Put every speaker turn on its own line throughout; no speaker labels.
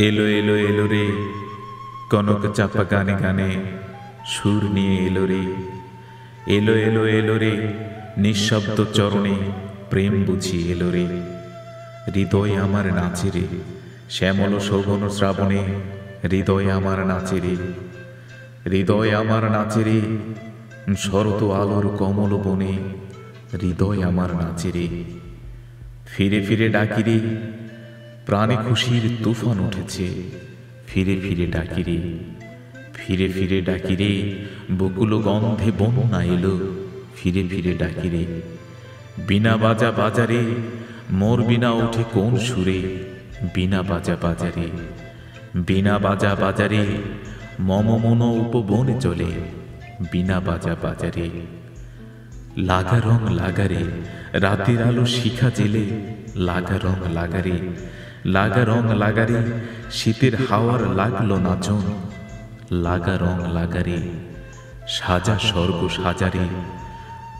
এলো এলো এলো রে কনক চাপা গানে গানে সুর নিয়ে এলো রে। এলো এলো এলো রে নিঃশব্দ চরণে প্রেম বুঝি এলো রে। হৃদয় আমার নাচে রে শ্যামল শোভন শ্রাবণে, হৃদয় আমার নাচে রে। হৃদয় আমার নাচে রে শরত আলোর কমল বনে, হৃদয় আমার নাচে রে। ফিরে ফিরে ডাকি রে প্রাণে খুশির তুফান উঠেছে, ফিরে ফিরে ডাকি রে। ফিরে ফিরে ডাকি রে বকুল গন্ধে বন্যা এলো, ফিরে ফিরে ডাকি রে। বিনা বাজা বাজারে মোর বিনা ওঠে কোন সুরে, বিনা বাজা বাজারে। বিনা বাজা বাজারে মম মন উপবনে চলে, বিনা বাজা বাজারে। লাগা রং লাগারে রাতের আলো শিখা জেলে, লাগা রং লাগারে। লাগা রং লাগারে শীতের হাওয়ার লাগলো নাচন, লাগা রং লাগারে। সাজা স্বর্গ সাজারে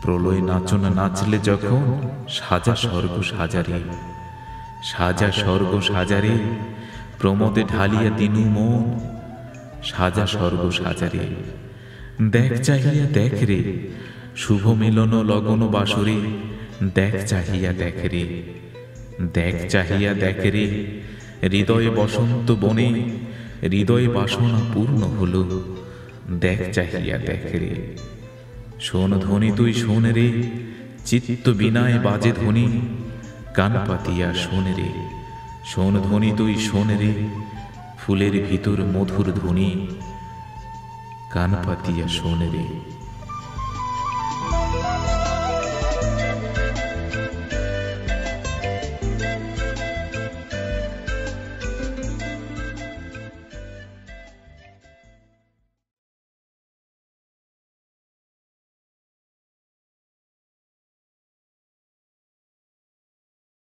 প্রলয় নাচন নাচলে যখন, সাজা স্বর্গ সাজারে। সাজা স্বর্গ সাজারে প্রমোদে ঢালিয়া দিনু মন, সাজা স্বর্গ সাজারে। দেখ চাহিয়া দেখ রে শুভ মিলন লগন বাসরে, দেখ চাহিয়া দেখ রে। দেখ চাহিয়া দেখ রে হৃদয়ে বসন্ত বনে, হৃদয়ে বাসনা পূর্ণ হল, দেখ চাহিয়া দেখ রে। শোন ধ্বনি তুই শোন রে চিত্ত বিনায় বাজে ধ্বনি, কান পাতিয়া শোন রে। শোন ধ্বনি তুই শোন রে ফুলের ভিতর মধুর ধ্বনি, কান পাতিয়া শোন রে।